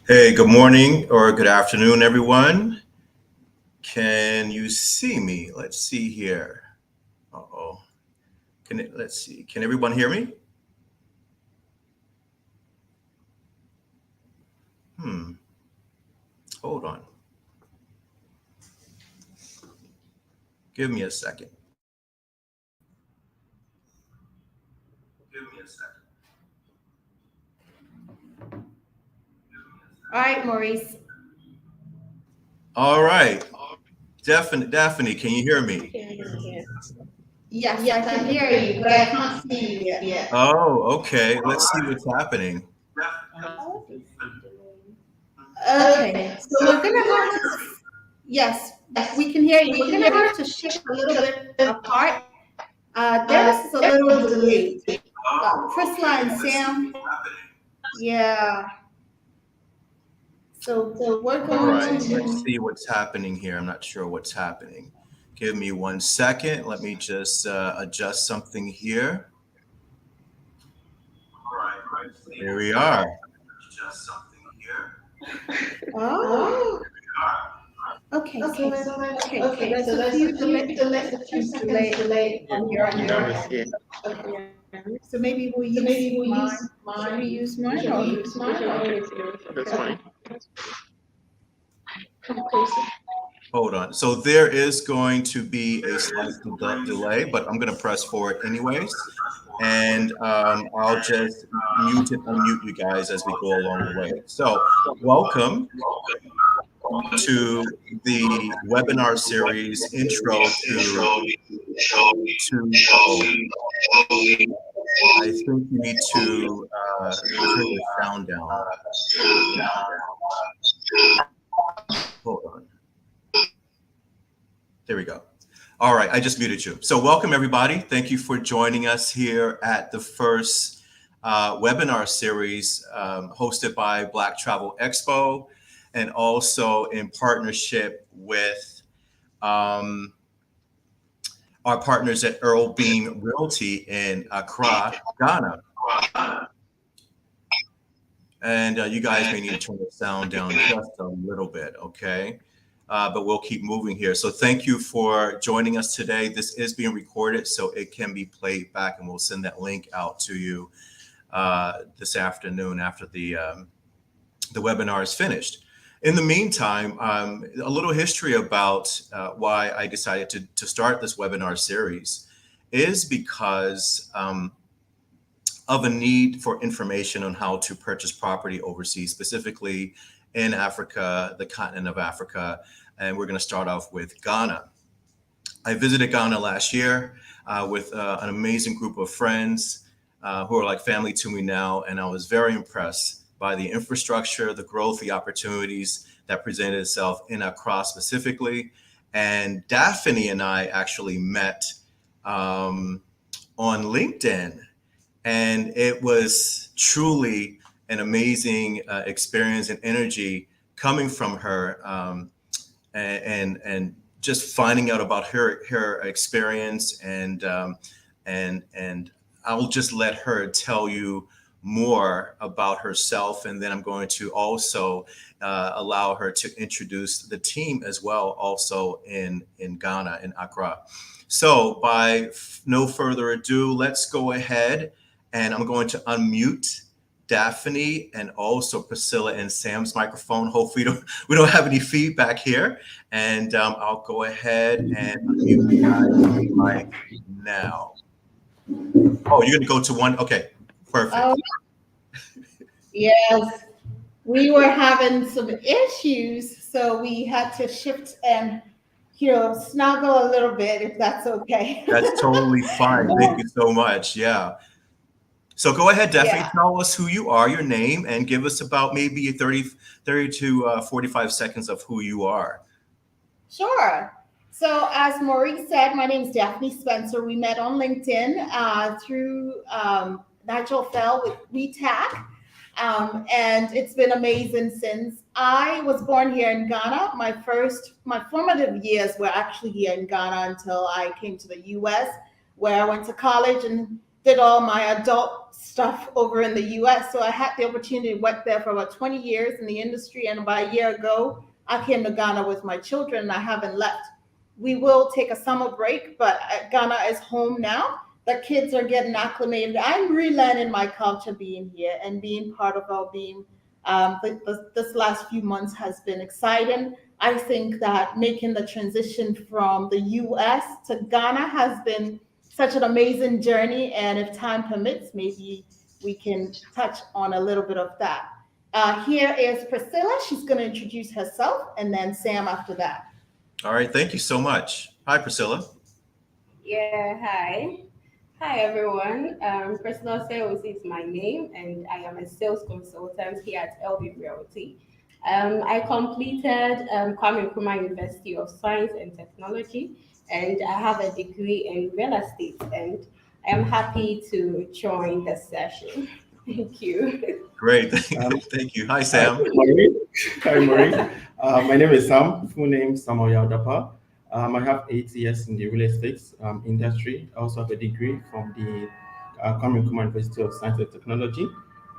Hey, good morning or good afternoon, everyone. Can you see me? Let's see here. Uh-oh. Let's see. Can everyone hear me? Hmm. Hold on. Give me a second. Give me a second. All right, Maurice. All right. Daphne, can you hear me? Yes, I can hear you, but I can't see you yet. Oh, okay. Let's see what's happening. Okay, so we're gonna have to, yes, we can hear you. We're gonna have to shift a little bit apart. There is a little delay. Priscilla and Sam, yeah. So we're All going right. Let's to, see what's happening here. I'm not sure what's happening. Give me 1 second. Let me just adjust something here. All right. Here we are. Adjust something here. oh, okay, so there's a few seconds delay on your end. So maybe we'll use mine. Should we use mine or use mine? That's fine. Hold on. So there is going to be a slight delay, but I'm going to press forward anyways. And I'll just mute and unmute you guys as we go along the way. So welcome to the webinar series intro to I think you need to turn your sound down. Hold on. There we go. All right, I just muted you. So welcome everybody. Thank you for joining us here at the first webinar series hosted by Black Travel Expo and also in partnership with um, our partners at Earl Beam Realty in Accra, Ghana. And you guys may need to turn the sound down just a little bit, okay? But we'll keep moving here. So thank you for joining us today. This is being recorded, so it can be played back, and we'll send that link out to you this afternoon after the webinar is finished. In the meantime, a little history about why I decided to start this webinar series is because of a need for information on how to purchase property overseas, specifically in Africa, the continent of Africa. And we're going to start off with Ghana. I visited Ghana last year with an amazing group of friends who are like family to me now. And I was very impressed by the infrastructure, the growth, the opportunities that presented itself in Accra specifically. And Daphne and I actually met on LinkedIn, and it was truly an amazing experience and energy coming from her, and just finding out about her experience, and I'll just let her tell you more about herself, and then I'm going to also allow her to introduce the team as well, also in Ghana, in Accra. So by no further ado, let's go ahead, and I'm going to unmute Daphne and also Priscilla and Sam's microphone. Hopefully, we don't have any feedback here. And I'll go ahead and unmute you guys right now. Oh, you're going to go to one? Okay, perfect. oh, yes, we were having some issues, so we had to shift and, snuggle a little bit if that's okay. That's totally fine. Thank you so much. Yeah. So go ahead, Daphne, Yeah, tell us who you are, your name, and give us about maybe 30 to 45 seconds of who you are. sure. So, as Maurice said, my name is Daphne Spencer. We met on LinkedIn through Nigel Fell with WeTac. And it's been amazing since. I was born here in Ghana. My formative years were actually here in Ghana until I came to the US, where I went to college and did all my adult stuff over in the US. So I had the opportunity to work there for about 20 years in the industry. And about a year ago, I came to Ghana with my children and I haven't left. We will take a summer break, but Ghana is home now. The kids are getting acclimated. I'm relearning my culture being here and being part of our being. This last few months has been exciting. I think that making the transition from the US to Ghana has been such an amazing journey. And if time permits, maybe we can touch on a little bit of that. Here is Priscilla. She's going to introduce herself, and then Sam after that. All right, thank you so much. Hi, Priscilla. Yeah, hi. Hi, everyone. Personal Sales is my name, and I am a sales consultant here at LB Realty. I completed Kwame Nkrumah University of Science and Technology, and I have a degree in real estate, and I am happy to join the session. Thank you. Great, Um, thank you. Hi, Hi, Sam. Maurice. Hi, Maurice. My name is Sam, full name Samuel Yaudapa. I have 8 years in the real estate industry. I also have a degree from the Kwame Nkrumah University of Science and Technology.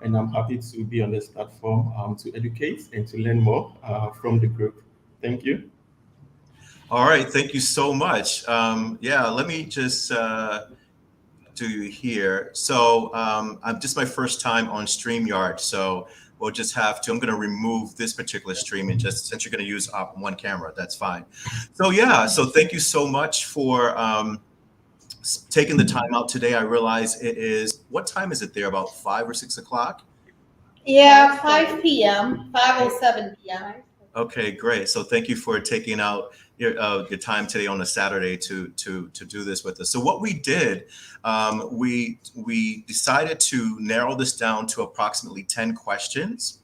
And I'm happy to be on this platform to educate and to learn more from the group. Thank you. All right, thank you so much. Yeah, let me just do here. So I'm just my first time on StreamYard, so we'll just have to, I'm going to remove this particular stream and just, since you're going to use one camera, that's fine. So yeah, so thank you so much for taking the time out today. I realize it is, what time is it there? About 5 or 6 o'clock? Yeah, 5 p.m., 5:07 p.m. Okay, great. So thank you for taking out your time today on a Saturday to do this with us. So what we did, we decided to narrow this down to approximately 10 questions.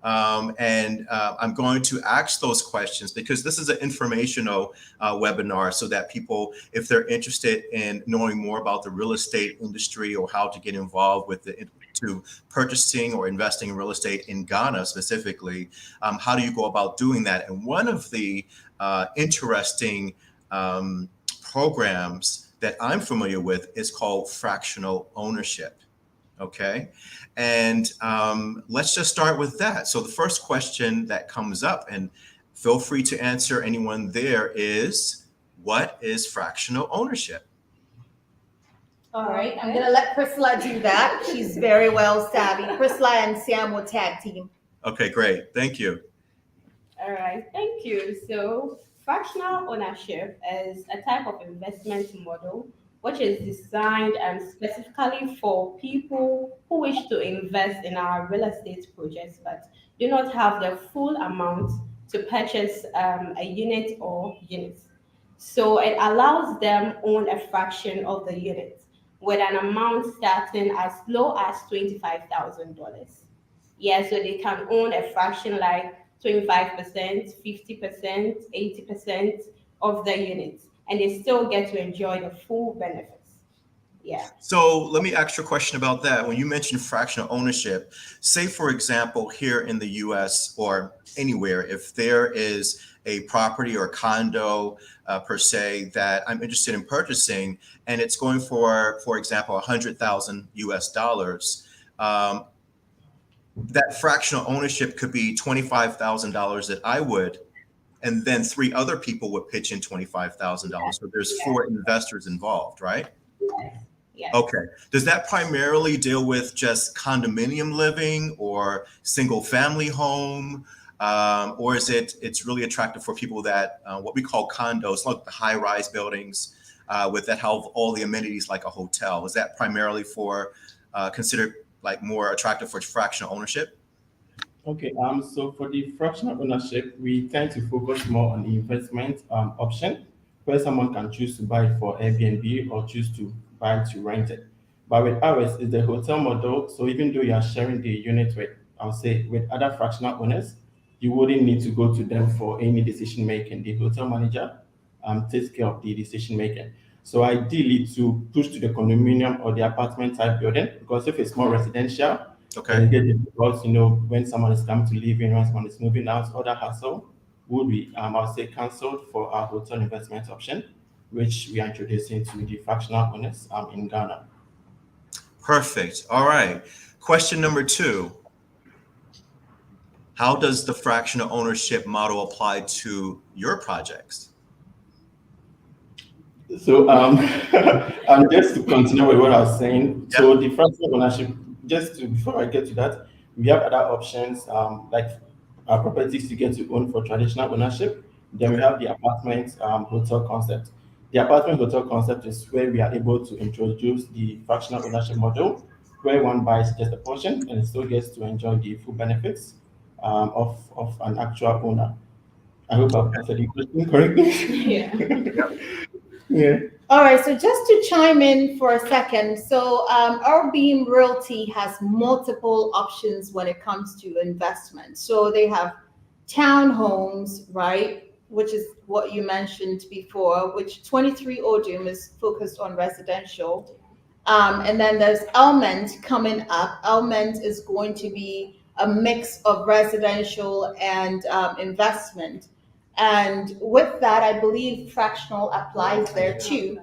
I'm going to ask those questions because this is an informational webinar, so that people, if they're interested in knowing more about the real estate industry or how to get involved with to purchasing or investing in real estate in Ghana specifically, how do you go about doing that? And one of the interesting programs that I'm familiar with is called fractional ownership. Okay. And let's just start with that. So the first question that comes up, and feel free to answer, anyone there, is what is fractional ownership? All right, I'm going to let Priscilla do that. She's very well savvy. Priscilla and Sam will tag team. Okay, great. Thank you. All right, thank you. So, fractional ownership is a type of investment model which is designed specifically for people who wish to invest in our real estate projects but do not have the full amount to purchase a unit or units. So, it allows them own a fraction of the unit with an amount starting as low as $25,000. Yeah, so they can own a fraction like 25%, 50%, 80% of the units, and they still get to enjoy the full benefits. Yeah. So let me ask you a question about that. When you mentioned fractional ownership, say, for example, here in the US or anywhere, if there is a property or condo per se that I'm interested in purchasing, and it's going for example, 100,000 US dollars, that fractional ownership could be $25,000 that I would, and then 3 other people would pitch in $25,000. So there's 4 investors involved, right? Yes. Okay. Does that primarily deal with just condominium living or single family home? Or is it's really attractive for people that, what we call condos, like the high rise buildings with that have all the amenities like a hotel? Is that primarily for considered like more attractive for fractional ownership? Okay, so for the fractional ownership, we tend to focus more on the investment option, where someone can choose to buy it for Airbnb or choose to buy to rent it. But with ours, it's the hotel model. So even though you are sharing the unit with, I'll say, with other fractional owners, you wouldn't need to go to them for any decision making. The hotel manager takes care of the decision making. So ideally, to push to the condominium or the apartment type building, because if it's more residential, Okay. and get difficult, when someone is coming to live in, when someone is moving out, other hassle would be, I'll say, cancelled for our hotel investment option, which we are introducing to the fractional owners in Ghana. Perfect. All right. Question number 2. How does the fractional ownership model apply to your projects? So, just to continue with what I was saying, Yep. so the fractional ownership, before I get to that, we have other options like properties to get to own for traditional ownership. Then we Okay. have the apartment hotel concept. The apartment hotel concept is where we are able to introduce the fractional ownership model, where one buys just a portion and still gets to enjoy the full benefits of an actual owner. I hope I've Okay. answered the question correctly. Yeah. Yep. Yeah. All right, so just to chime in for a second, so our Beam Realty has multiple options when it comes to investment. So they have townhomes, right, which is what you mentioned before, which 23 Odium is focused on residential. And then there's Element coming up. Element is going to be a mix of residential and investment. And with that, I believe fractional applies there too.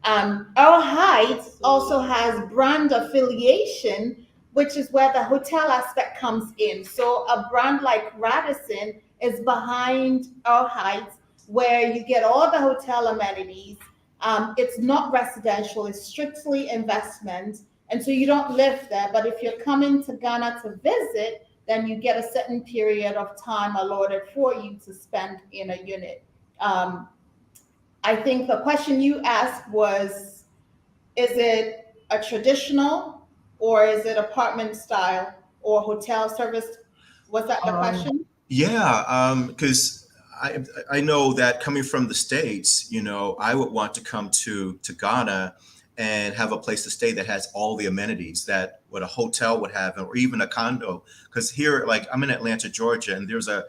Our Heights also has brand affiliation, which is where the hotel aspect comes in. So a brand like Radisson is behind Our Heights, where you get all the hotel amenities. It's not residential, it's strictly investment. And so you don't live there. But if you're coming to Ghana to visit, then you get a certain period of time allotted for you to spend in a unit. Um, I think the question you asked was, is it a traditional or is it apartment style or hotel service? Was that the Um, question? yeah, because I know that coming from the States, I would want to come to Ghana and have a place to stay that has all the amenities that what a hotel would have, or even a condo. Because here, like I'm in Atlanta, Georgia, and there's a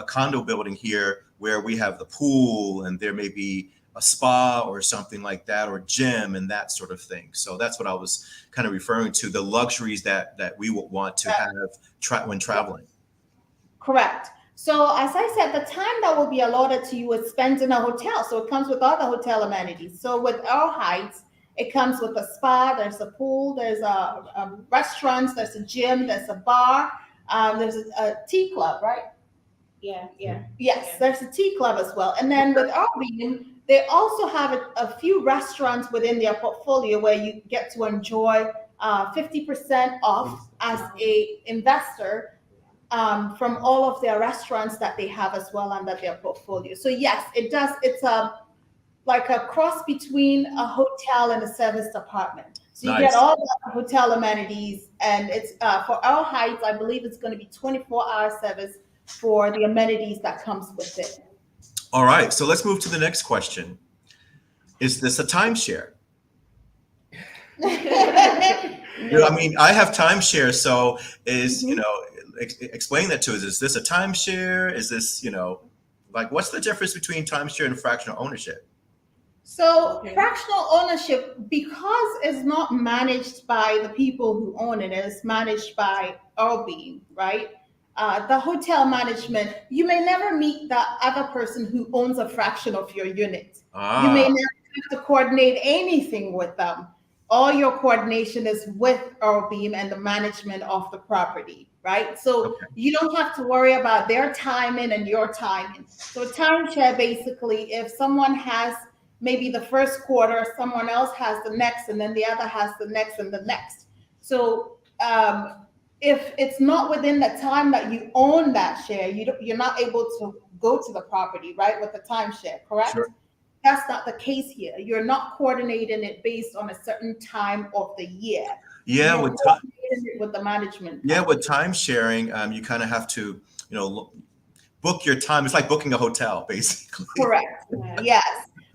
condo building here where we have the pool, and there may be a spa or something like that, or gym and that sort of thing. So that's what I was kind of referring to, the luxuries that we would want to have when traveling. Correct. So as I said, the time that will be allotted to you is spent in a hotel. So it comes with all the hotel amenities. So with Our Heights, it comes with a spa, there's a pool, there's a restaurant, there's a gym, there's a bar, there's a tea club, right? Yeah. Yeah. Yes, there's a tea club as well. And then with our Beam, they also have a few restaurants within their portfolio where you get to enjoy 50% off as a investor from all of their restaurants that they have as well under their portfolio. So yes, it does. It's like a cross between a hotel and a serviced apartment. So you get Nice. all the hotel amenities, and it's for Our Heights. I believe it's going to be 24-hour service for the amenities that comes with it. All right, so let's move to the next question. Is this a timeshare? I mean, I have timeshare, so explain that to us. Is this a timeshare? Is this, like, what's the difference between timeshare and fractional ownership? So Okay. fractional ownership, because it's not managed by the people who own it, it's managed by Beam, right? The hotel management, you may never meet the other person who owns a fraction of your unit. You may Ah, never have to coordinate anything with them. All your coordination is with Beam and the management of the property, right? So okay. you don't have to worry about their timing and your timing. So timeshare, basically, if someone has maybe the first quarter, someone else has the next, and then the other has the next and the next. So if it's not within the time that you own that share, you're not able to go to the property, right, with the timeshare, correct? Sure. That's not the case here. You're not coordinating it based on a certain time of the year. Yeah, You're coordinating it with the management company. with time sharing, you kind of have to, book your time. It's like booking a hotel, basically. Correct. Yeah. Yes.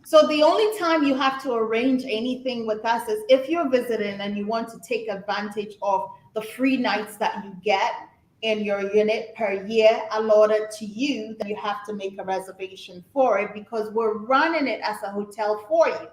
So the only time you have to arrange anything with us is if you're visiting and you want to take advantage of the free nights that you get in your unit per year allotted to you, then you have to make a reservation for it because we're running it as a hotel for you.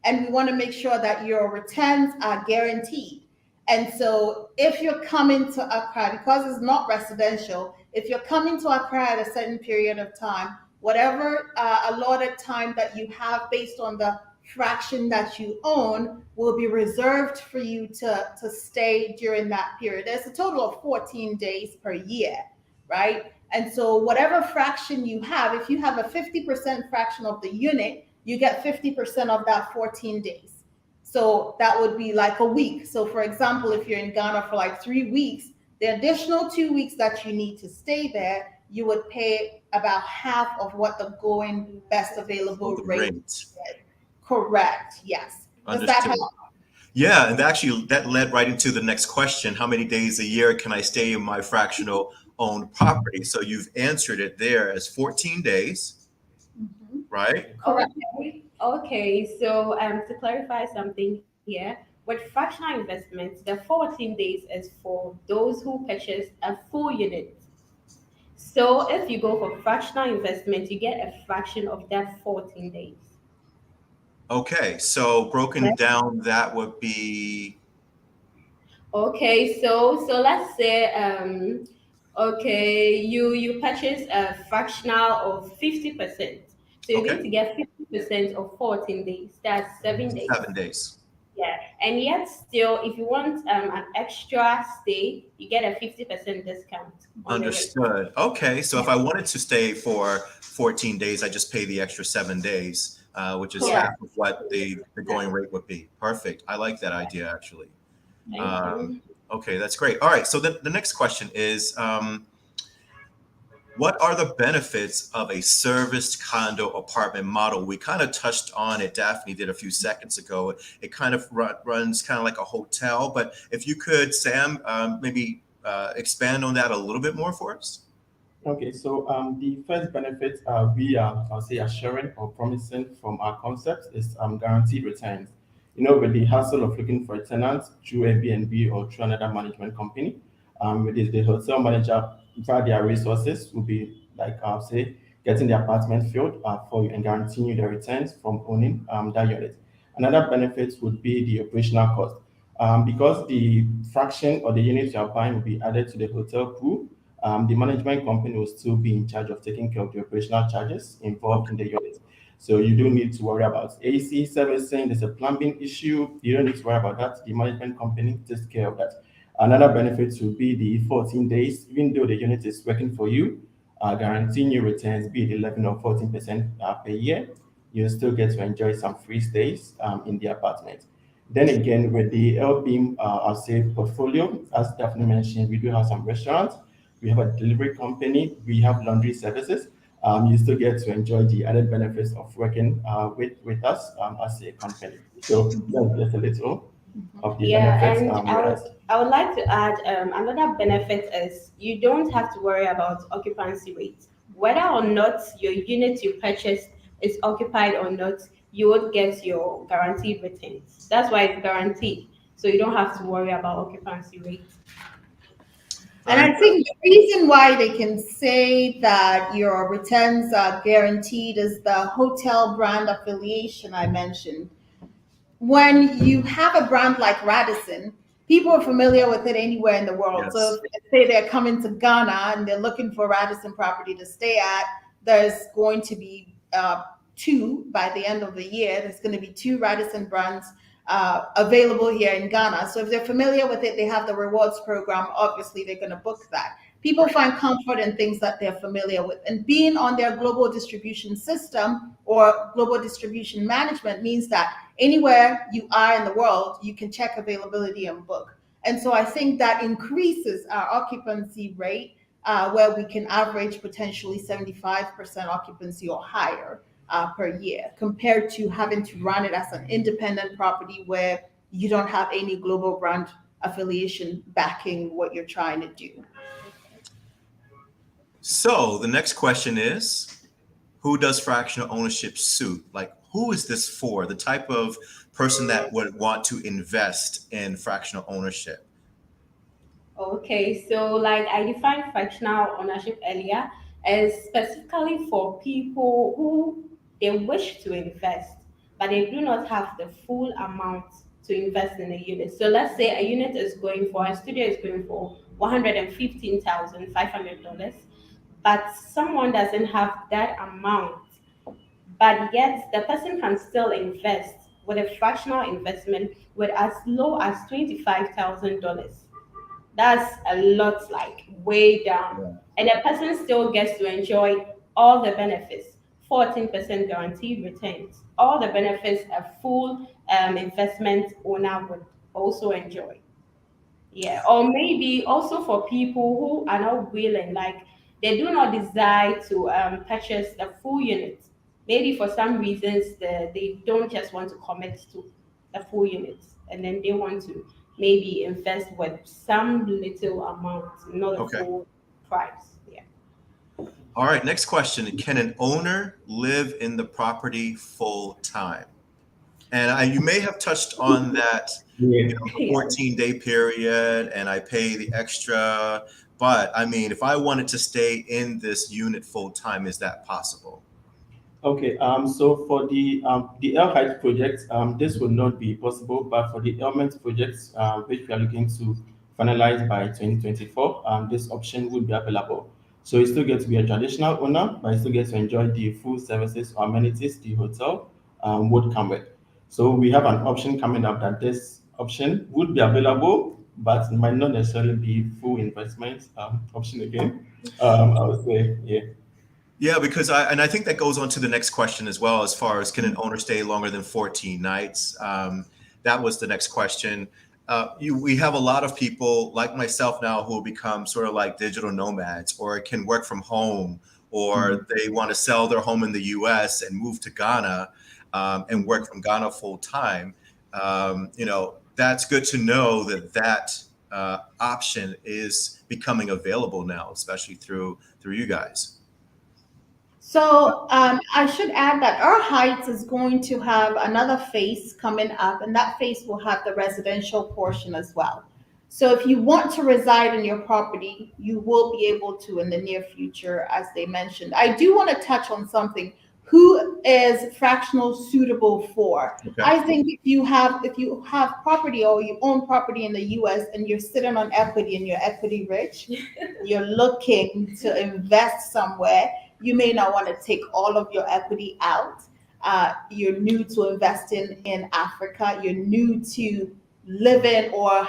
And we want to make sure that your returns are guaranteed. And so if you're coming to Accra, because it's not residential, if you're coming to Accra at a certain period of time, whatever allotted time that you have based on the fraction that you own will be reserved for you to stay during that period. There's a total of 14 days per year, right? And so whatever fraction you have, if you have a 50% fraction of the unit, you get 50% of that 14 days. So that would be like a week. So for example, if you're in Ghana for like 3 weeks, the additional 2 weeks that you need to stay there, you would pay about half of what the going best Oh, available the rate rate. is. Correct. Yes. Does that Understood. help? Yeah, and actually that led right into the next question. How many days a year can I stay in my fractional owned property? So you've answered it there as 14 days, Mhm. right? Correct. Okay. So to clarify something here, with fractional investments, the 14 days is for those who purchase a full unit. So if you go for fractional investment, you get a fraction of that 14 days. Okay, so broken down, that would be Okay, so let's say okay, you purchase a fractional of 50%. So you're going okay, to get 50% of 14 days. That's 7 days. 7 days. Yeah, and yet still, if you want an extra stay, you get a 50% discount on the rate. Understood. Okay, so if Yeah, I wanted to stay for 14 days, I just pay the extra 7 days, which is half yeah. Correct. of what the Yeah. going rate would be. Perfect. I like that idea actually. Thank Um, you. okay, that's great. All right, so the next question is, what are the benefits of a serviced condo apartment model? We kind of touched on it. Daphne did a few seconds ago. It kind of runs kind of like a hotel, but if you could, Sam, maybe expand on that a little bit more for us. Okay, so the first benefit we are, I'll say, assuring or promising from our concept is guaranteed returns. You know, with the hassle of looking for a tenant through Airbnb or through another management company, with this, the hotel manager, via their resources, will be like, I'll say, getting the apartment filled for you and guaranteeing you the returns from owning that unit. Another benefit would be the operational cost. Because the fraction or the units you are buying will be added to the hotel pool, the management company will still be in charge of taking care of the operational charges involved Okay. in the unit. So you don't need to worry about AC servicing. There's a plumbing issue. You don't need to worry about that. The management company takes care of that. Another benefit will be the 14 days, even though the unit is working for you, guaranteeing you returns, be it 11 or 14% per year. You still get to enjoy some free stays in the apartment. Then again, with the LBeam, I'll say portfolio, as Daphne mentioned, we do have some restaurants, we have a delivery company, we have laundry services. You still get to enjoy the added benefits of working with us as a company. So that's just a little of the Yeah, benefits and with us. I would like to add another benefit is you don't have to worry about occupancy rate. Whether or not your unit you purchased is occupied or not, you would get your guaranteed returns. That's why it's guaranteed. So you don't have to worry about occupancy rate. And Very I good. think the reason why they can say that your returns are guaranteed is the hotel brand affiliation I mentioned. When you have a brand like Radisson, people are familiar with it anywhere in the world. So Yes. if say they're coming to Ghana and they're looking for Radisson property to stay at, there's going to be two by the end of the year. There's going to be two Radisson brands available here in Ghana. So if they're familiar with it, they have the rewards program. Obviously, they're going to book that. People Right. find comfort in things that they're familiar with. And being on their global distribution system or global distribution management means that anywhere you are in the world, you can check availability and book. And so I think that increases our occupancy rate, where we can average potentially 75% occupancy or higher per year, compared to having to run it as an independent property where you don't have any global brand affiliation backing what you're trying to do. So the next question is, who does fractional ownership suit? Like, who is this for? The type of person that would want to invest in fractional ownership. Okay, so like I defined fractional ownership earlier as specifically for people who they wish to invest, but they do not have the full amount to invest in a unit. So let's say a unit is going for a studio is going for $115,500, but someone doesn't have that amount but yet the person can still invest with a fractional investment with as low as $25,000. That's a lot, like way down. Yeah. And the person still gets to enjoy all the benefits, 14% guaranteed returns, all the benefits a full investment owner would also enjoy. Yeah, or maybe also for people who are not willing, like they do not desire to purchase the full unit. Maybe for some reasons they don't just want to commit to the full unit, and then they want to maybe invest with some little amount, not a Okay. full price. Yeah. All right. Next question. Can an owner live in the property full time? And you may have touched on that, Yeah. the Yeah. 14-day period, and I pay the extra. But I mean, if I wanted to stay in this unit full time, is that possible? Okay, so for the L Heights project, this will not be possible, but for the Element projects, which we are looking to finalize by 2024, this option will be available. So you still get to be a traditional owner, but you still get to enjoy the full services or amenities the hotel would come with. So we have an option coming up that this option would be available, but it might not necessarily be full investment option again. I would say, yeah. Yeah, because I think that goes on to the next question as well, as far as can an owner stay longer than 14 nights? That was the next question. We have a lot of people like myself now who become sort of like digital nomads, or can work from home, or they want to sell their home in the US and move to Ghana, and work from Ghana full time. That's good to know that option is becoming available now, especially through you guys. So I should add that our Heights is going to have another phase coming up, and that phase will have the residential portion as well. So if you want to reside in your property, you will be able to in the near future, as they mentioned. I do want to touch on something. Who is fractional suitable for? Okay. I think if you have property or you own property in the US and you're sitting on equity and you're equity rich, you're looking to invest somewhere, you may not want to take all of your equity out. You're new to investing in Africa. You're new to living or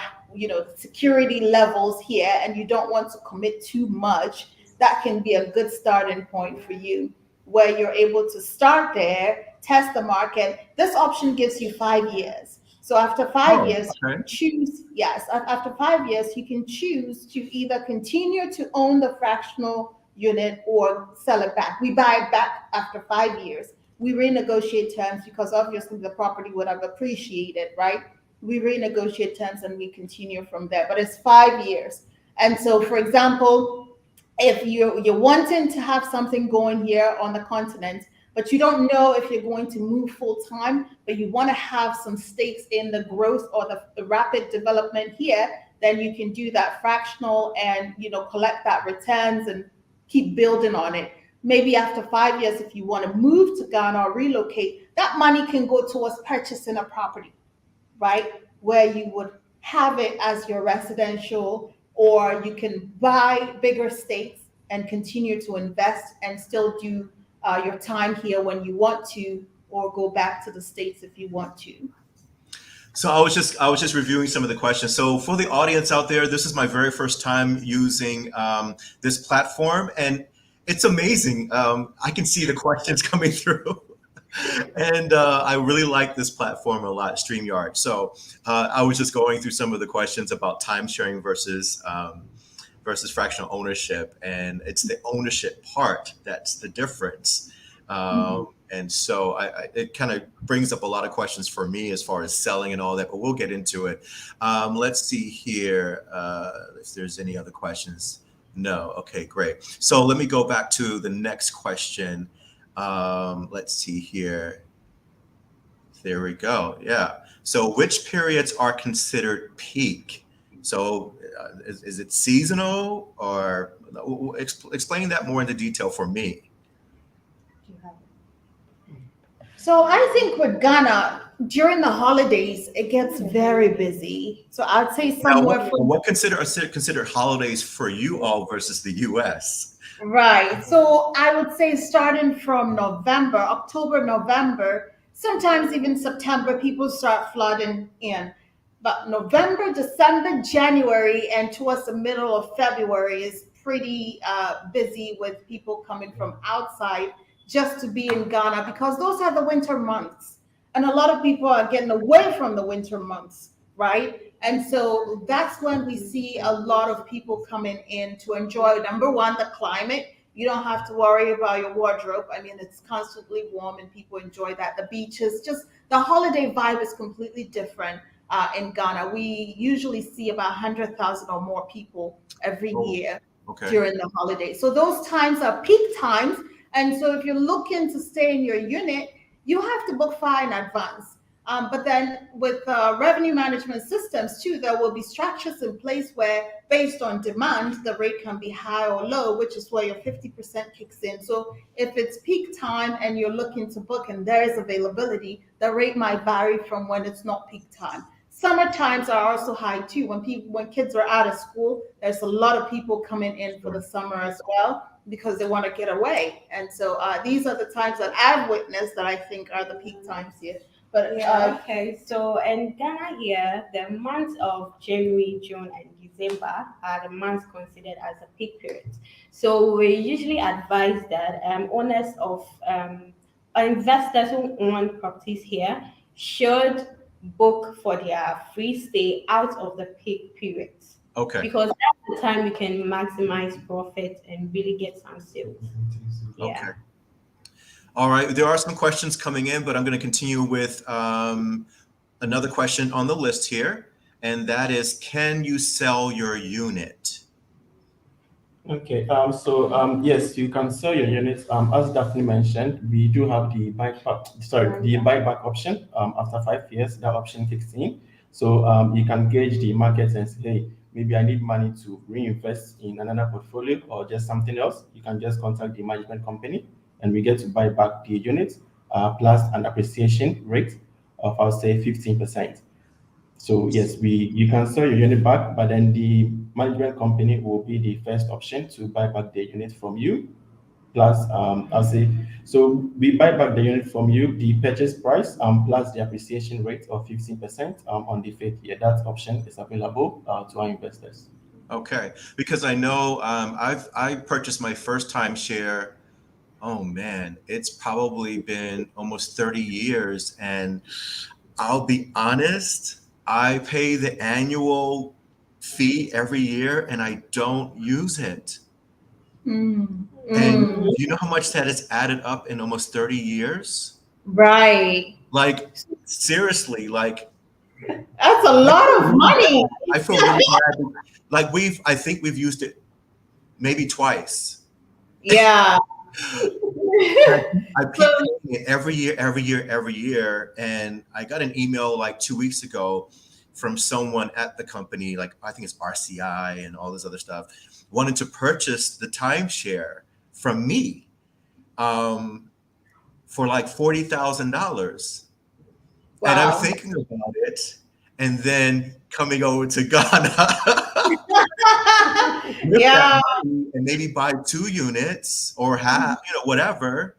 security levels here, and you don't want to commit too much. That can be a good starting point for you, where you're able to start there, test the market. This option gives you 5 years. So after five Oh, years, okay. after 5 years, you can choose to either continue to own the fractional unit or sell it back. We buy it back after 5 years. We renegotiate terms because obviously the property would have appreciated, right? We renegotiate terms and we continue from there. But it's 5 years. And so, for example, if you're wanting to have something going here on the continent, but you don't know if you're going to move full time, but you want to have some stakes in the growth or the rapid development here, then you can do that fractional and collect that returns and keep building on it. Maybe after 5 years, if you want to move to Ghana or relocate, that money can go towards purchasing a property, right? Where you would have it as your residential, or you can buy bigger stakes and continue to invest and still do your time here when you want to, or go back to the States if you want to. So I was just reviewing some of the questions. So for the audience out there, this is my very first time using this platform, and it's amazing. I can see the questions coming through, and I really like this platform a lot, StreamYard. So I was just going through some of the questions about time sharing versus fractional ownership, and it's the ownership part that's the difference. And so it kind of brings up a lot of questions for me as far as selling and all that, but we'll get into it. Let's see here if there's any other questions. No. Okay, great. So let me go back to the next question. Let's see here. There we go. Yeah. So which periods are considered peak? So is it seasonal, or explain that more into detail for me? So I think with Ghana, during the holidays, it gets very busy. So I'd say Now, somewhere from what considered holidays for you all versus the U.S.? right. So I would say starting from November, October, November, sometimes even September, people start flooding in. But November, December, January, and towards the middle of February is pretty busy with people coming from outside just to be in Ghana because those are the winter months. And a lot of people are getting away from the winter months, right? And so that's when we see a lot of people coming in to enjoy, number one, the climate. You don't have to worry about your wardrobe. I mean, it's constantly warm and people enjoy that. The beaches, just the holiday vibe is completely different in Ghana. We usually see about 100,000 or more people every Oh, year okay. during the holidays. So those times are peak times. And so if you're looking to stay in your unit, you have to book far in advance. But then with revenue management systems too, there will be structures in place where based on demand, the rate can be high or low, which is where your 50% kicks in. So if it's peak time and you're looking to book and there is availability, the rate might vary from when it's not peak time. Summer times are also high too. When kids are out of school, there's a lot of people coming in for the summer as well because they want to get away. And so these are the times that I've witnessed that I think are the peak times here. But Yeah, okay. So in Ghana here, the months of January, June, and December are the months considered as a peak period. So we usually advise that owners of investors who own properties here should book for their free stay out of the peak periods Okay. because that's the time you can maximize profit and really get some sales. Yeah. Okay. All right. There are some questions coming in, but I'm going to continue with another question on the list here. And that is, can you sell your unit? Okay, yes, you can sell your units. As Daphne mentioned, we do have the the buyback option. After 5 years, that option kicks in. So you can gauge the market and say, hey, maybe I need money to reinvest in another portfolio or just something else. You can just contact the management company, and we get to buy back the units plus an appreciation rate of, I'll say, 15%. So yes, we you can sell your unit back, but then the management company will be the first option to buy back the unit from you. Plus, I'll say, so we buy back the unit from you, the purchase price, plus the appreciation rate of 15% on the fifth year. That option is available to our investors. Okay. Because I know I purchased my first time share. Oh man, it's probably been almost 30 years. And I'll be honest, I pay the annual fee every year and I don't use it. mm, And mm, do you know how much that has added up in almost 30 years? right. Like, seriously, like, That's a I lot feel of really money. bad. I feel really bad. Like, I think we've used it maybe twice. Yeah. I So keep paying it every year, every year, every year. And I got an email like 2 weeks ago from someone at the company, like I think it's RCI and all this other stuff, wanted to purchase the timeshare from me for like $40,000. And I'm wow. thinking about it and then coming over to Ghana with that Yeah, money and maybe buy 2 units or half, whatever.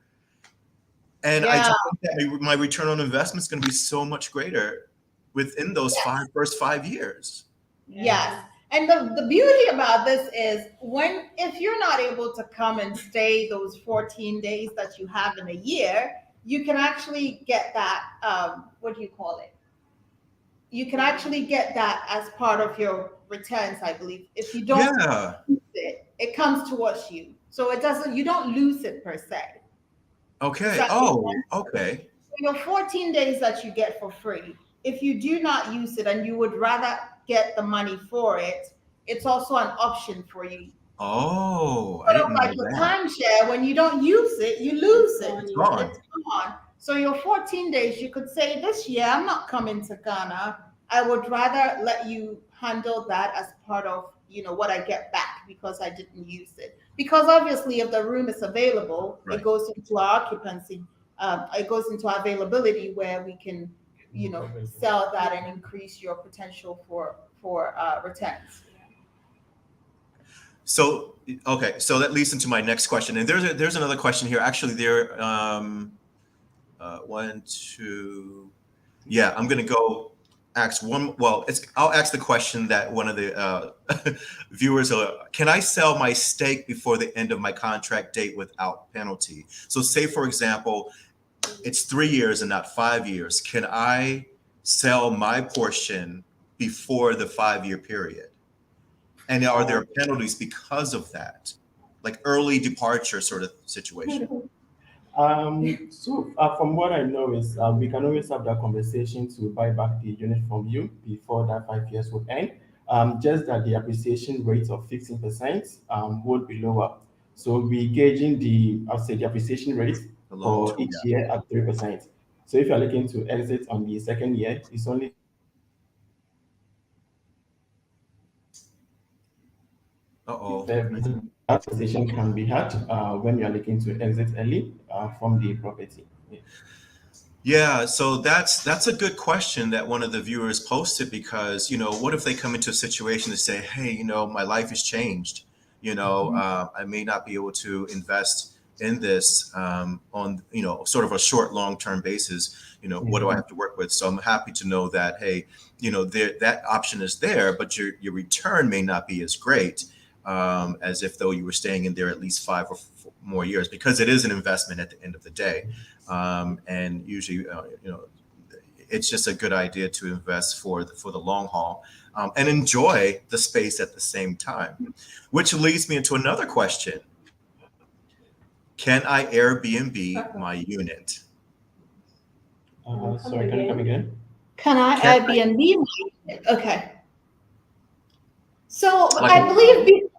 And I yeah. just think that my return on investment is going to be so much greater within those first 5 years. Yes. And the beauty about this is if you're not able to come and stay those 14 days that you have in a year, you can actually get that what do you call it? You can actually get that as part of your returns, I believe. If you don't Yeah. use it, it comes towards you. So you don't lose it per se. Does Okay. that make Oh, sense? okay. So your 14 days that you get for free, if you do not use it and you would rather get the money for it, it's also an option for you. Oh, I Sort of didn't know like a that. timeshare, when you don't use it, you lose it. It's gone. It's gone. So your 14 days, you could say, this year, I'm not coming to Ghana. I would rather let you handle that as part of, what I get back because I didn't use it. Because obviously, if the room is available, it Right. goes into our occupancy. It goes into our availability where we can sell that and increase your potential for returns. So, okay, so that leads into my next question, and there's another question here. Actually, there, one, two, yeah, I'm gonna go ask one. Well, I'll ask the question that one of the viewers. Can I sell my stake before the end of my contract date without penalty? So, say for example, it's 3 years and not 5 years. Can I sell my portion before the 5 year period? And are there penalties because of that, like early departure sort of situation? From what I know is we can always have that conversation to buy back the unit from you before that 5 years would end. Just that the appreciation rate of 15% would be lower. So we gauging I'll say the appreciation rate The long for term, each year at 3%. So if you're looking to exit on the second year, it's only Uh-oh. fair reason that appreciation can be had when you're looking to exit early from the property. Yeah. Yeah, so that's a good question that one of the viewers posted, because what if they come into a situation to say, hey, my life has changed, I may not be able to invest in this on sort of a short long term basis. What do I have to work with? So I'm happy to know that, hey, that option is there, but your return may not be as great as if though you were staying in there at least 5 or more years, because it is an investment at the end of the day. And usually, it's just a good idea to invest for the long haul and enjoy the space at the same time. Which leads me into another question: can I Airbnb my unit? Sorry, can you come again? Can I Can Airbnb? Okay. So Like I believe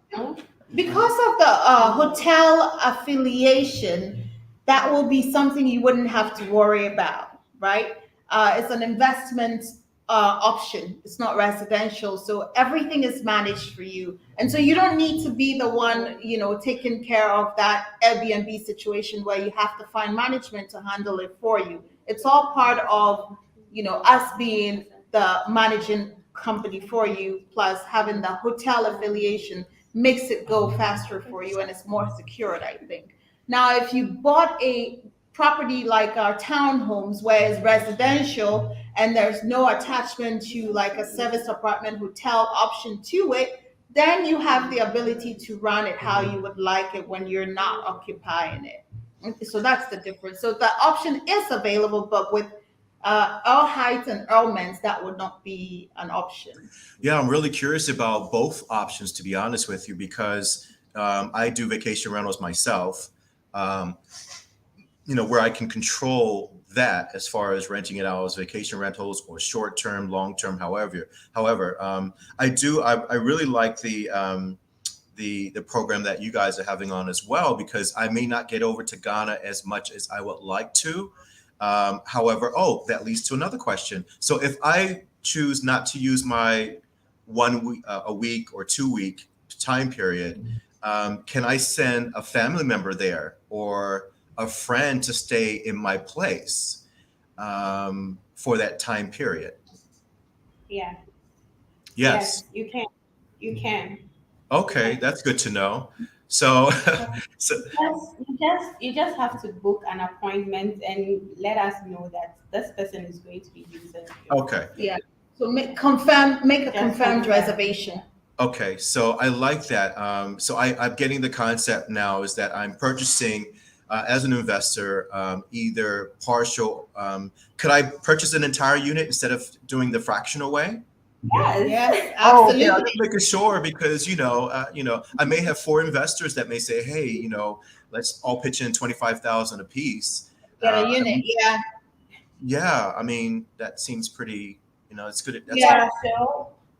because of the hotel affiliation, that will be something you wouldn't have to worry about, right? It's an investment option. It's not residential, so everything is managed for you, and so you don't need to be the one, taking care of that Airbnb situation where you have to find management to handle it for you. It's all part of, us being the managing company for you, plus having the hotel affiliation makes it go faster for you and it's more secured, I think. Now, if you bought a property like our townhomes where it's residential and there's no attachment to like a service apartment hotel option to it, then you have the ability to run it how you would like it when you're not occupying it. So that's the difference. So the option is available, but with Earl Heights and Earlmans, that would not be an option. Yeah, I'm really curious about both options, to be honest with you, because I do vacation rentals myself, where I can control that as far as renting it out as vacation rentals or short term, long term, however, I really like the program that you guys are having on as well, because I may not get over to Ghana as much as I would like to. However, that leads to another question. So if I choose not to use my 1 week, a week or 2 week time period, can I send a family member there or a friend to stay in my place for that time period? Yeah. Yes. You can. You can. Okay, that's good to know. So, so You just have to book an appointment and let us know that this person is going to be using it. okay. Yeah. So make a Just confirmed confirm. reservation. Okay, so I like that. So I'm getting the concept now is that I'm purchasing as an investor, either partial. Could I purchase an entire unit instead of doing the fractional way? Yes. Yes, Oh, yeah, absolutely. just making sure, because I may have 4 investors that may say, hey, let's all pitch in 25,000 a piece. Get a unit. Yeah. Yeah, I mean that seems pretty. It's good. That's Yeah.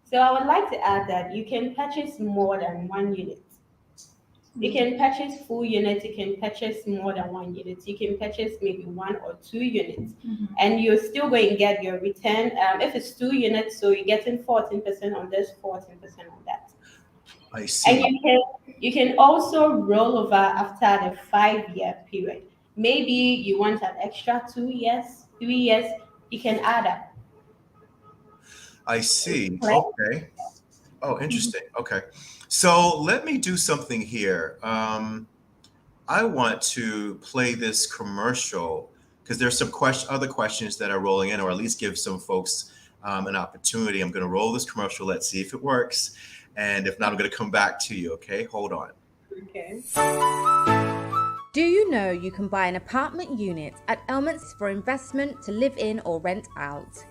So I would like to add that you can purchase more than one unit. You can purchase full units, you can purchase more than one unit, you can purchase maybe 1 or 2 units, and you're still going to get your return. If it's 2 units, so you're getting 14% on this, 14% on that. I And see. you can also roll over after the 5 year period. Maybe you want an extra 2 years, 3 years, you can add up. I see. Right. Okay. Oh, interesting. Okay. So let me do something here. I want to play this commercial because there's some other questions that are rolling in, or at least give some folks an opportunity. I'm going to roll this commercial. Let's see if it works. And if not, I'm going to come back to you. Okay. Hold on. Okay. Do you know you can buy an apartment unit at Elements for investment to live in or rent out?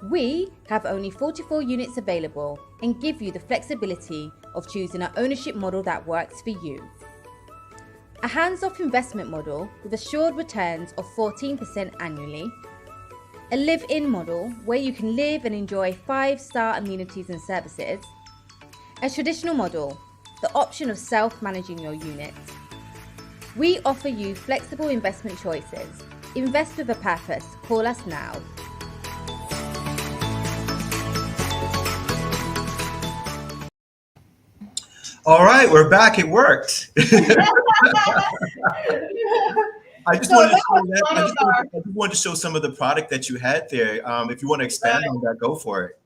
We have only 44 units available and give you the flexibility of choosing an ownership model that works for you. A hands-off investment model with assured returns of 14% annually. A live-in model where you can live and enjoy 5-star amenities and services. A traditional model, the option of self-managing your unit. We offer you flexible investment choices. Invest with a purpose. Call us now. All right, we're back. It worked. I just So wanted to that show was that. one I of just, our wanted, I just wanted to show some of the product that you had there. If you want to expand on that, go for it.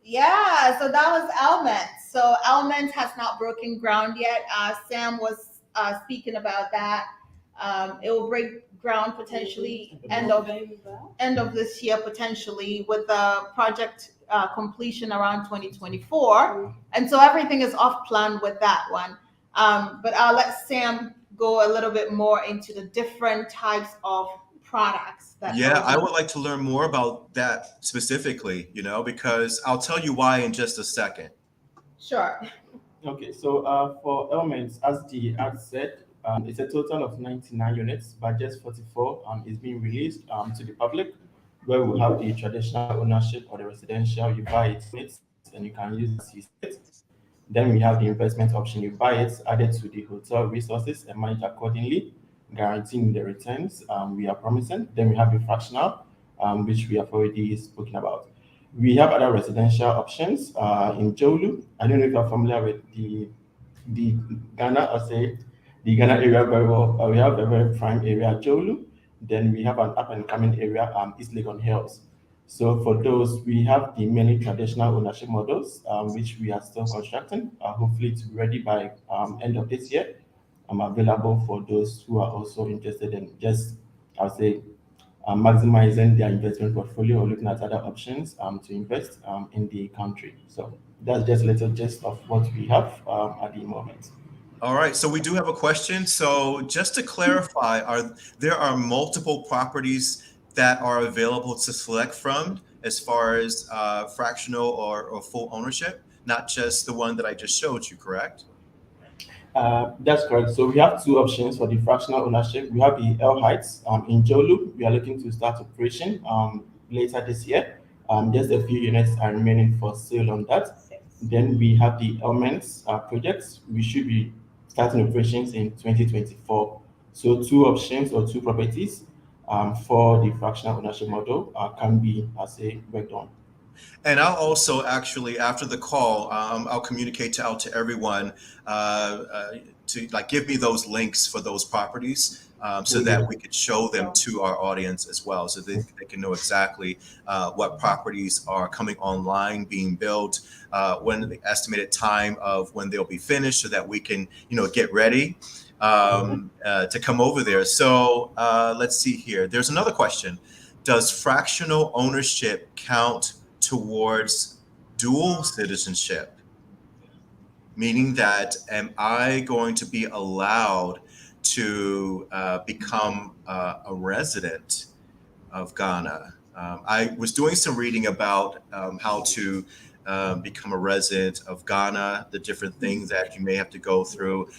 Yeah, so that was Element. So Element has not broken ground yet. Sam was speaking about that. It will break ground potentially end of this year, potentially with the project completion around 2024. And so everything is off plan with that one. But I'll let Sam go a little bit more into the different types of products that Yeah, are I would like to learn more about that specifically, because I'll tell you why in just a second. sure. Okay, so for elements, as the ad said, it's a total of 99 units, but just 44 is being released to the public, where we have the traditional ownership or the residential. You buy it and you can use it as you see it. Then we have the investment option. You buy it, add it to the hotel resources, and manage accordingly, guaranteeing the returns we are promising. Then we have the fractional, which we have already spoken about. We have other residential options in Jolu. I don't know if you're familiar with the Ghana, or say the Ghana area very well. We have a very prime area, Jolu. Then we have an up and coming area, East Legon Hills. So for those, we have the many traditional ownership models, which we are still constructing. Hopefully to be ready by end of this year. I'm available for those who are also interested in just, I'll say, maximizing their investment portfolio or looking at other options to invest in the country. So that's just a little gist of what we have at the moment. All right, so we do have a question. So just to clarify, there are multiple properties that are available to select from as far as fractional or full ownership, not just the one that I just showed you, correct? That's correct. So we have two options for the fractional ownership. We have the L Heights in Jolu. We are looking to start operation later this year. Just a few units are remaining for sale on that. Then we have the Elements projects. We should be starting operations in 2024. So two options or two properties for the fractional ownership model can be, I say, worked on. And I'll also actually, after the call, I'll communicate out to everyone to like give me those links for those properties so that we could show them to our audience as well, so they can know exactly what properties are coming online, being built, when the estimated time of when they'll be finished, so that we can, get ready to come over there. So let's see here. There's another question. Does fractional ownership count towards dual citizenship? Meaning that, am I going to be allowed to become a resident of Ghana? I was doing some reading about how to become a resident of Ghana, the different things that you may have to go through.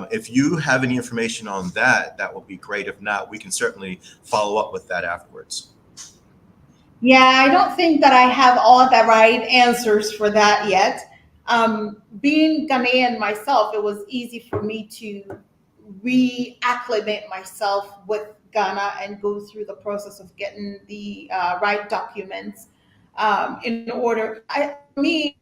If you have any information on that, that would be great. If not, we can certainly follow up with that afterwards. Yeah, I don't think that I have all the right answers for that yet. Being Ghanaian myself, it was easy for me to reacclimate myself with Ghana and go through the process of getting the right documents in order. For me,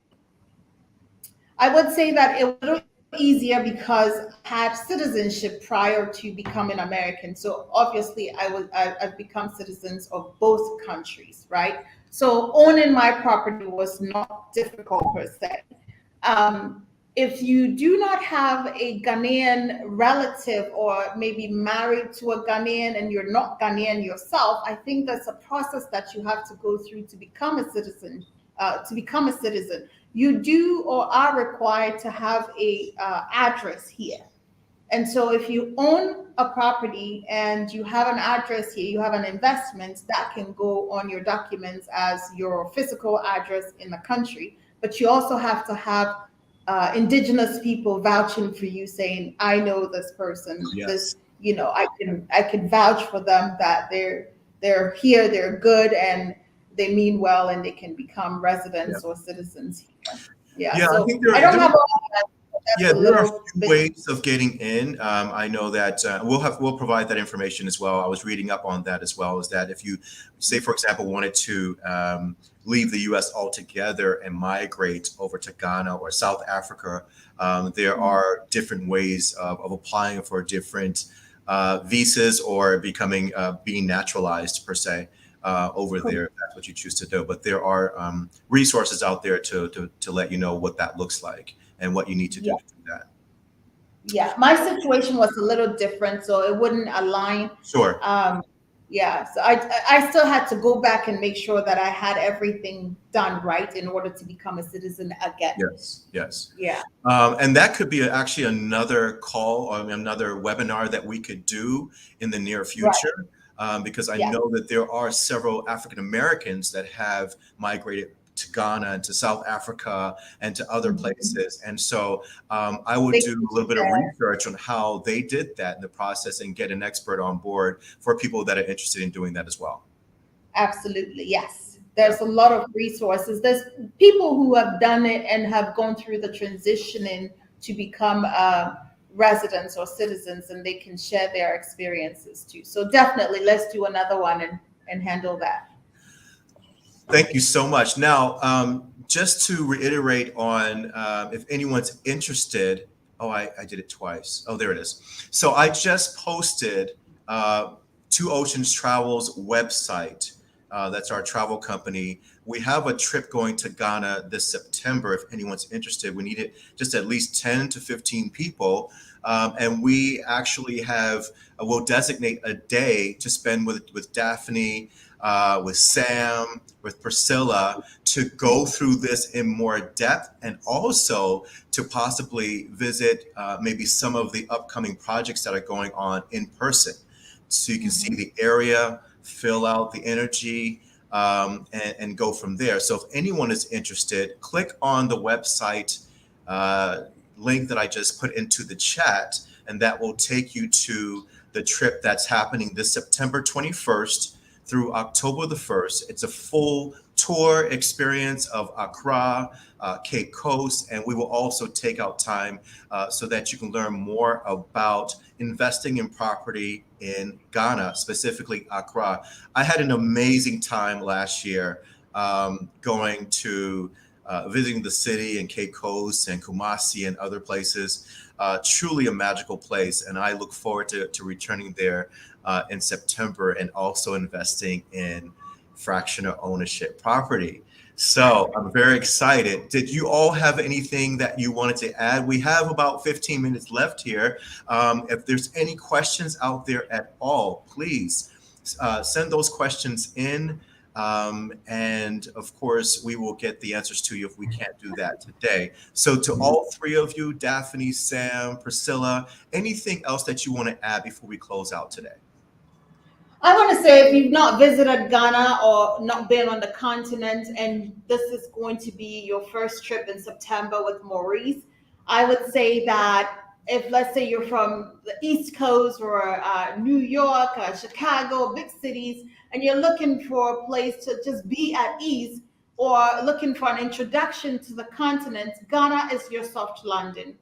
I would say that it was a little easier because I had citizenship prior to becoming American. So obviously, I've become citizens of both countries, right? So owning my property was not difficult per se. If you do not have a Ghanaian relative or maybe married to a Ghanaian and you're not Ghanaian yourself, I think that's a process that you have to go through to become a citizen. You do or are required to have a address here. And so if you own a property and you have an address here, you have an investment that can go on your documents as your physical address in the country. But you also have to have indigenous people vouching for you, saying, I know this person, Yes. this, I can vouch for them that they're here, they're good, and they mean well, and they can become residents or citizens here. Yeah, So I think there, I don't there have all of that. Yeah, That's a there are a little few bit. ways of getting in. I know that we'll provide that information as well. I was reading up on that as well. Is that if you say, for example, wanted to leave the U.S. altogether and migrate over to Ghana or South Africa, there are different ways of applying for different visas or being naturalized per se over there. If that's what you choose to do. But there are resources out there to let you know what that looks like and what you need to do to do that. Yeah, my situation was a little different, so it wouldn't align. Sure. So I still had to go back and make sure that I had everything done right in order to become a citizen again. Yes. Yeah. And that could be actually another call or another webinar that we could do in the near future. Because I know that there are several African Americans that have migrated to Ghana and to South Africa and to other places. And so I would do a little bit of research on how they did that in the process and get an expert on board for people that are interested in doing that as well. Absolutely. Yes. There's a lot of resources. There's people who have done it and have gone through the transitioning to become residents or citizens, and they can share their experiences too. So definitely let's do another one and handle that. Thank you so much. Now, just to reiterate on if anyone's interested, I did it twice. Oh, there it is. So I just posted Two Oceans Travel's website. That's our travel company. We have a trip going to Ghana this September. If anyone's interested, we need just at least 10 to 15 people. And we actually we'll designate a day to spend with Daphne, with Sam, with Priscilla, to go through this in more depth and also to possibly visit maybe some of the upcoming projects that are going on in person. So you can see the area, fill out the energy, and go from there. So if anyone is interested, click on the website link that I just put into the chat, and that will take you to the trip that's happening this September 21st through October the 1st. It's a full tour experience of Accra, Cape Coast, and we will also take out time so that you can learn more about investing in property in Ghana, specifically Accra. I had an amazing time last year going to visiting the city and Cape Coast and Kumasi and other places. Truly a magical place, and I look forward to returning there in September and also investing in fractional ownership property. So I'm very excited. Did you all have anything that you wanted to add? We have about 15 minutes left here. If there's any questions out there at all, please send those questions in. And of course, we will get the answers to you if we can't do that today. So to all three of you, Daphne, Sam, Priscilla, anything else that you want to add before we close out today? I want to say if you've not visited Ghana or not been on the continent and this is going to be your first trip in September with Maurice, I would say that if, let's say, you're from the East Coast or New York, Chicago, big cities, and you're looking for a place to just be at ease or looking for an introduction to the continent, Ghana is your soft London.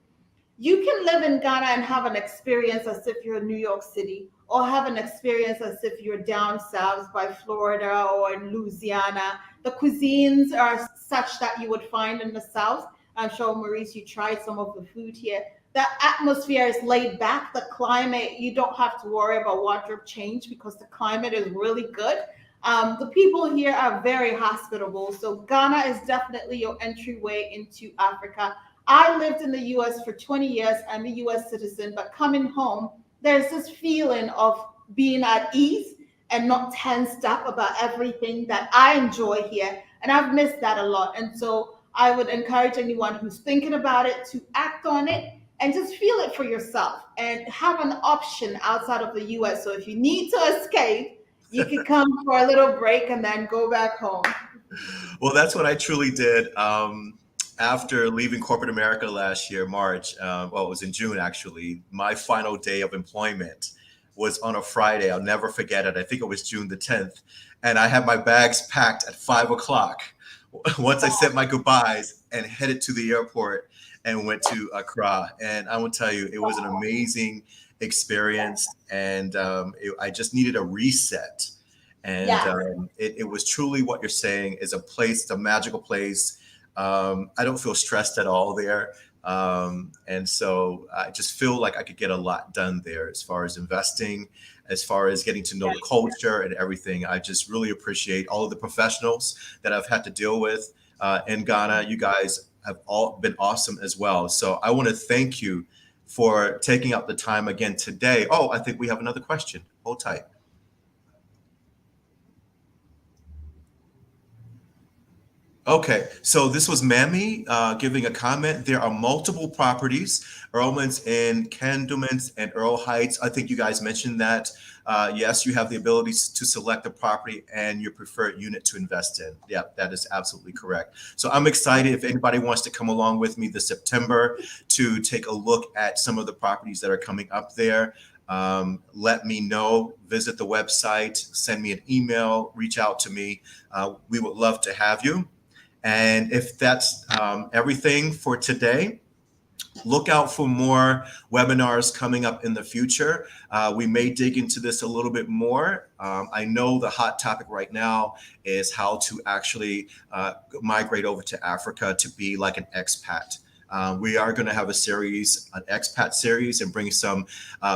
You can live in Ghana and have an experience as if you're in New York City, or have an experience as if you're down south by Florida or in Louisiana. The cuisines are such that you would find in the South. I'm sure, Maurice, you tried some of the food here. The atmosphere is laid back. The climate, you don't have to worry about wardrobe change because the climate is really good. The people here are very hospitable. So Ghana is definitely your entryway into Africa. I lived in the US for 20 years. I'm a US citizen, but coming home, there's this feeling of being at ease and not tensed up about everything that I enjoy here. And I've missed that a lot. And so I would encourage anyone who's thinking about it to act on it and just feel it for yourself and have an option outside of the US. So if you need to escape, you can come for a little break and then go back home. Well, that's what I truly did. After leaving corporate America last year, March, well, it was in June actually, my final day of employment was on a Friday. I'll never forget it. I think it was June the 10th. And I had my bags packed at 5 o'clock. Once I said my goodbyes and headed to the airport and went to Accra. And I will tell you, it was an amazing experience. And I just needed a reset. And it was truly what you're saying is a place, it's a magical place. I don't feel stressed at all there. And so I just feel like I could get a lot done there as far as investing, as far as getting to know the culture and everything. I just really appreciate all of the professionals that I've had to deal with in Ghana. You guys have all been awesome as well. So I want to thank you for taking up the time again today. Oh, I think we have another question. Hold tight. Okay, so this was Mammy giving a comment. There are multiple properties, Earlmans in Candlements and Earl Heights. I think you guys mentioned that. Yes, you have the ability to select a property and your preferred unit to invest in. Yeah, that is absolutely correct. So I'm excited if anybody wants to come along with me this September to take a look at some of the properties that are coming up there. Let me know, visit the website, send me an email, reach out to me. We would love to have you. And if that's everything for today, look out for more webinars coming up in the future. We may dig into this a little bit more. I know the hot topic right now is how to actually migrate over to Africa to be like an expat. We are going to have a series, an expat series, and bring some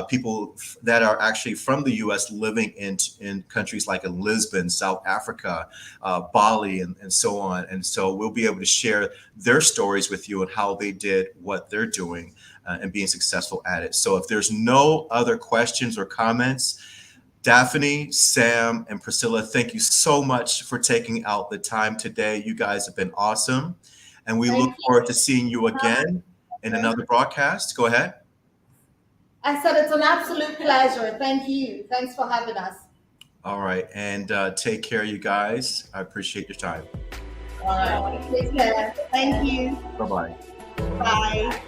people that are actually from the U.S. living in countries like in Lisbon, South Africa, Bali, and so on. And so we'll be able to share their stories with you and how they did what they're doing and being successful at it. So if there's no other questions or comments, Daphne, Sam, and Priscilla, thank you so much for taking out the time today. You guys have been awesome. And we look forward to seeing you again in another broadcast. Go ahead. I said it's an absolute pleasure. Thank you. Thanks for having us. All right. And take care, you guys. I appreciate your time. All right. Take care. Thank you. Bye-bye. Bye.